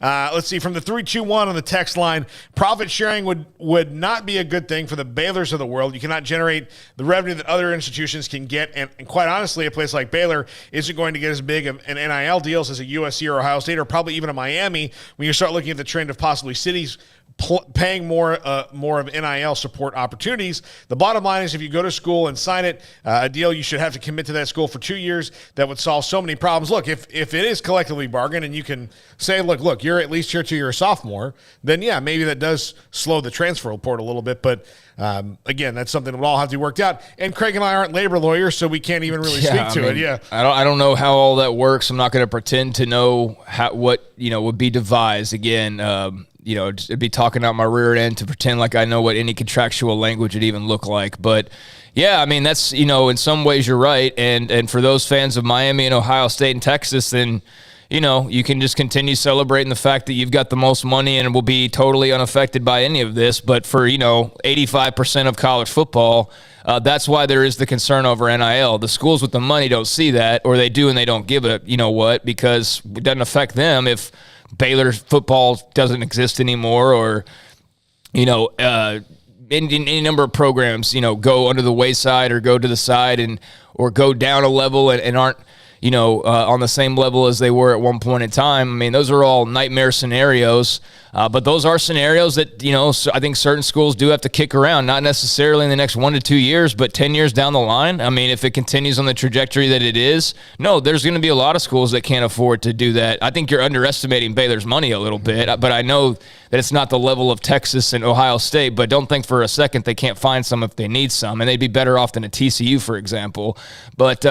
Let's see, from the 321 on the text line, profit sharing would not be a good thing for the Baylors of the world. You cannot generate the revenue that other institutions can get, and quite honestly, a place like Baylor isn't going to get as big of an NIL deals as a USC or Ohio State or probably even a Miami when you start looking at the trend of possibly cities paying more of NIL support opportunities. The bottom line is if you go to school and sign a deal, you should have to commit to that school for 2 years. That would solve so many problems. Look, if it is collectively bargained and you can say, look, you're at least here till you're a sophomore, then yeah, maybe that does slow the transfer report a little bit. But again, that's something that will all have to be worked out. And Craig and I aren't labor lawyers, so we can't even really speak to it. Yeah, I don't know how all that works. I'm not going to pretend to know what would be devised. Again, it'd be talking out my rear end to pretend like I know what any contractual language would even look like. But yeah, I mean, that's, in some ways you're right. And for those fans of Miami and Ohio State and Texas, then, you can just continue celebrating the fact that you've got the most money and will be totally unaffected by any of this. But for, 85% of college football, that's why there is the concern over NIL. The schools with the money don't see that, or they do and they don't give it, because it doesn't affect them if Baylor football doesn't exist anymore, or any number of programs go under the wayside or go to the side or go down a level and aren't on the same level as they were at one point in time. I mean, those are all nightmare scenarios, but those are scenarios that I think certain schools do have to kick around, not necessarily in the next 1 to 2 years, but 10 years down the line. I mean, if it continues on the trajectory that it is, there's going to be a lot of schools that can't afford to do that. I think you're underestimating Baylor's money a little bit, but I know that it's not the level of Texas and Ohio State, but don't think for a second they can't find some if they need some, and they'd be better off than a TCU, for example. But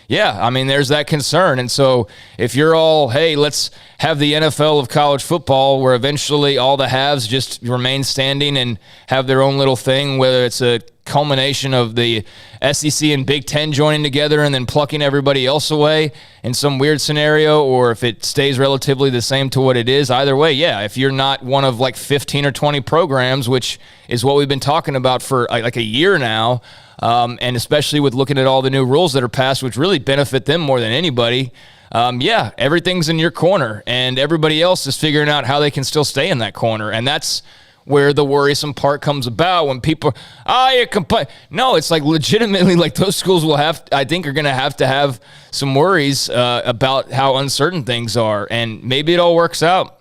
yeah, I mean, there's that concern. And so if you're all, hey, let's have the NFL of college football where eventually all the haves just remain standing and have their own little thing, whether it's a culmination of the SEC and Big Ten joining together and then plucking everybody else away in some weird scenario, or if it stays relatively the same to what it is. Either way, yeah, if you're not one of like 15 or 20 programs, which is what we've been talking about for like a year now, and especially with looking at all the new rules that are passed, which really benefit them more than anybody, yeah, everything's in your corner, and everybody else is figuring out how they can still stay in that corner. And that's where the worrisome part comes about when people, you complain. No, it's like legitimately, like those schools will I think are going to have some worries about how uncertain things are. And maybe it all works out.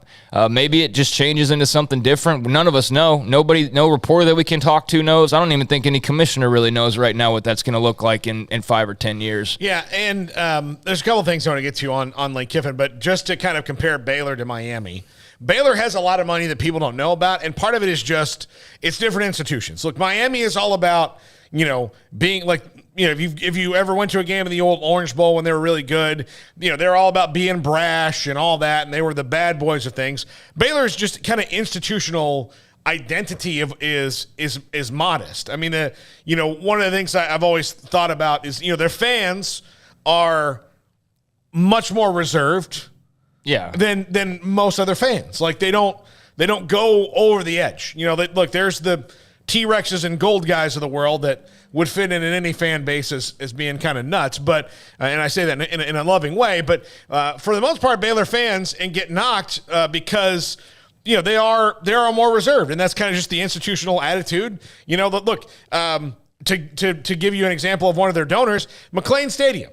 Maybe it just changes into something different. None of us know. No reporter that we can talk to knows. I don't even think any commissioner really knows right now what that's going to look like in 5 or 10 years. Yeah, and there's a couple things I want to get to on Lane Kiffin, but just to kind of compare Baylor to Miami, Baylor has a lot of money that people don't know about, and part of it is just it's different institutions. Look, Miami is all about, being like, if you ever went to a game in the old Orange Bowl when they were really good, they're all about being brash and all that, and they were the bad boys of things. Baylor is just kind of institutional identity is modest. I mean, one of the things I've always thought about is, their fans are much more reserved. Yeah. Than most other fans. Like they don't go over the edge. Look, there's the T-Rexes and gold guys of the world that would fit in any fan base as being kind of nuts. But and I say that in a loving way. But for the most part, Baylor fans and get knocked because they are more reserved, and that's kind of just the institutional attitude. Look, to give you an example of one of their donors, McLean Stadium.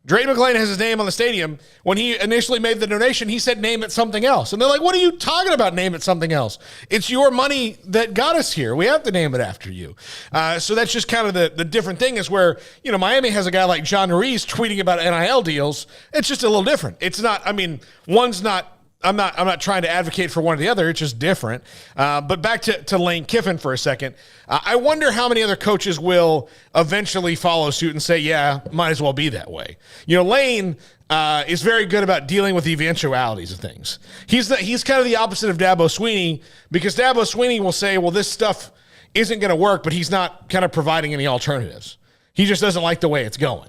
Dre McLean has his name on the stadium. When he initially made the donation, he said, name it something else. And they're like, what are you talking about, name it something else? It's your money that got us here. We have to name it after you. So that's just kind of the different thing is where, Miami has a guy like John Ruiz tweeting about NIL deals. It's just a little different. It's not, one's not, I'm not trying to advocate for one or the other. It's just different. But back to Lane Kiffin for a second. I wonder how many other coaches will eventually follow suit and say, yeah, might as well be that way. Lane is very good about dealing with the eventualities of things. He's kind of the opposite of Dabo Swinney, because Dabo Swinney will say, well, this stuff isn't going to work, but he's not kind of providing any alternatives. He just doesn't like the way it's going.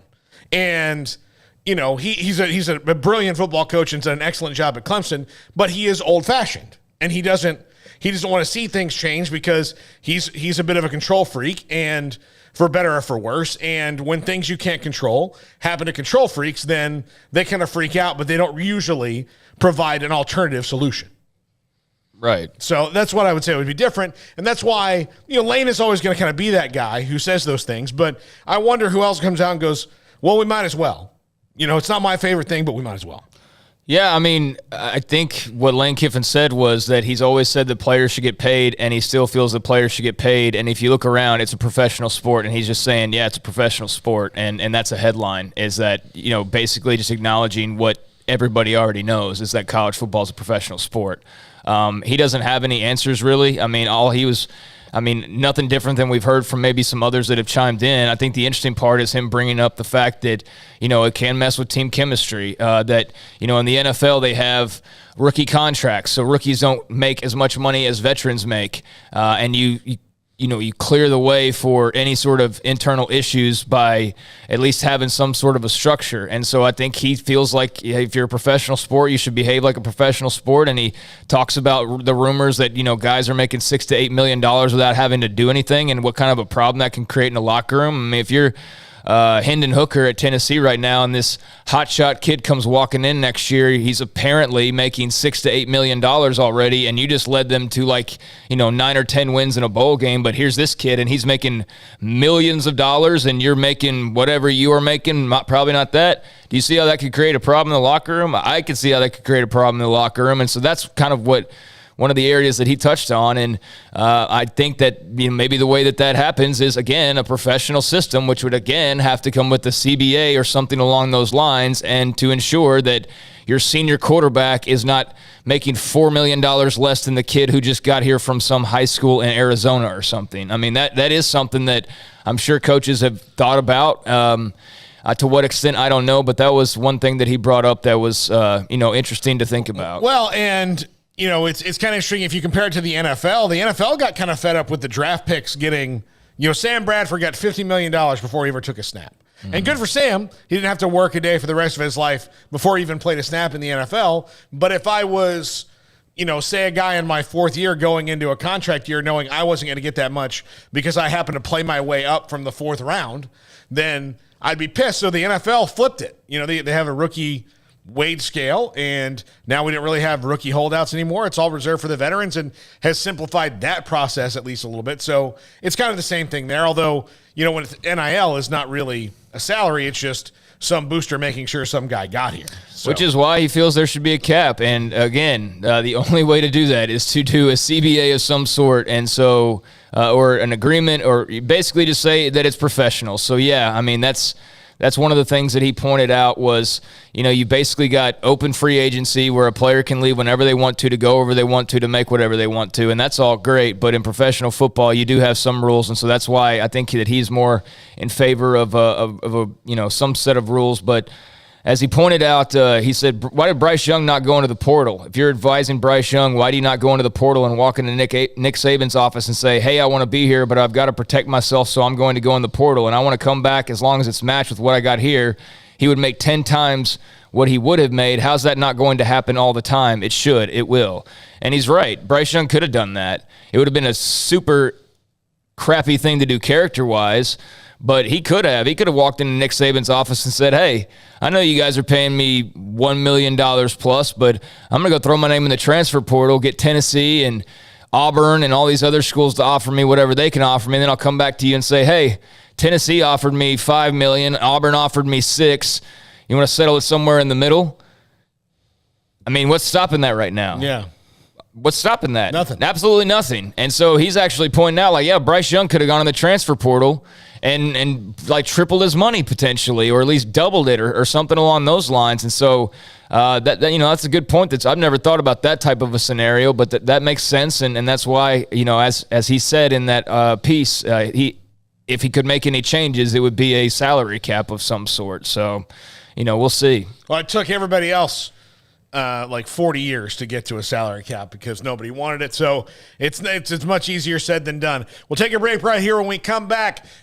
And he's a brilliant football coach and done an excellent job at Clemson, but he is old-fashioned, and he doesn't he doesn't want to see things change because he's a bit of a control freak, and for better or for worse. And when things you can't control happen to control freaks, then they kind of freak out, but they don't usually provide an alternative solution. Right. So that's what I would say would be different. And that's why, Lane is always going to kind of be that guy who says those things. But I wonder who else comes out and goes, well, we might as well. It's not my favorite thing, but we might as well. Yeah, I mean, I think what Lane Kiffin said was that he's always said that players should get paid, and he still feels that players should get paid. And if you look around, it's a professional sport, and he's just saying, yeah, it's a professional sport. And that's a headline, is that, basically just acknowledging what everybody already knows, is that college football is a professional sport. He doesn't have any answers, really. I mean, nothing different than we've heard from maybe some others that have chimed in. I think the interesting part is him bringing up the fact that, it can mess with team chemistry, that, in the NFL they have rookie contracts, so rookies don't make as much money as veterans make. And you clear the way for any sort of internal issues by at least having some sort of a structure. And so I think he feels like if you're a professional sport, you should behave like a professional sport. And he talks about the rumors that, guys are making $6 to $8 million without having to do anything, and what kind of a problem that can create in a locker room. I mean, if you're Hendon Hooker at Tennessee right now, and this hotshot kid comes walking in next year, he's apparently making $6 to $8 million already, and you just led them to 9 or 10 wins in a bowl game. But here's this kid, and he's making millions of dollars, and you're making whatever you are making, probably not that. Do you see how that could create a problem in the locker room? I could see how that could create a problem in the locker room, and so that's kind of one of the areas that he touched on. And I think that maybe the way that happens is, again, a professional system, which would, again, have to come with the CBA or something along those lines, and to ensure that your senior quarterback is not making $4 million less than the kid who just got here from some high school in Arizona or something. I mean, that is something that I'm sure coaches have thought about. To what extent, I don't know, but that was one thing that he brought up that was, interesting to think about. Well, and it's kind of interesting if you compare it to the NFL. The NFL got kind of fed up with the draft picks getting, Sam Bradford got $50 million before he ever took a snap. Mm-hmm. And good for Sam. He didn't have to work a day for the rest of his life before he even played a snap in the NFL. But if I was, say a guy in my fourth year going into a contract year knowing I wasn't going to get that much because I happened to play my way up from the fourth round, then I'd be pissed. So the NFL flipped it. They have a rookie wage scale, and now we don't really have rookie holdouts anymore. It's all reserved for the veterans, and has simplified that process at least a little bit. So it's kind of the same thing there, although, when it's NIL is not really a salary, it's just some booster making sure some guy got here. So. Which is why he feels there should be a cap. And again, the only way to do that is to do a CBA of some sort, and so or an agreement, or basically just say that it's professional. So yeah, I mean, that's one of the things that he pointed out was, you basically got open free agency where a player can leave whenever they want to go wherever they want to make whatever they want to, and that's all great. But in professional football, you do have some rules, and so that's why I think that he's more in favor of some set of rules. But as he pointed out, he said, why did Bryce Young not go into the portal? If you're advising Bryce Young, why do you not go into the portal and walk into Nick Saban's office and say, hey, I want to be here, but I've got to protect myself, so I'm going to go in the portal, and I want to come back as long as it's matched with what I got here. He would make 10 times what he would have made. How's that not going to happen all the time? It should. It will. And he's right. Bryce Young could have done that. It would have been a super crappy thing to do character-wise, but he could have. He could have walked into Nick Saban's office and said, hey, I know you guys are paying me $1 million plus, but I'm going to go throw my name in the transfer portal, get Tennessee and Auburn and all these other schools to offer me whatever they can offer me, and then I'll come back to you and say, hey, Tennessee offered me $5 million, Auburn offered me $6 million. You want to settle it somewhere in the middle? I mean, what's stopping that right now? Yeah. What's stopping that? Nothing. Absolutely nothing. And so he's actually pointing out, like, yeah, Bryce Young could have gone in the transfer portal and tripled his money potentially, or at least doubled it, or something along those lines. And so that's a good point. I've never thought about that type of a scenario, but that makes sense. And that's why, as he said in that piece, if he could make any changes, it would be a salary cap of some sort. So, we'll see. Well, it took everybody else 40 years to get to a salary cap because nobody wanted it. So it's much easier said than done. We'll take a break right here. When we come back,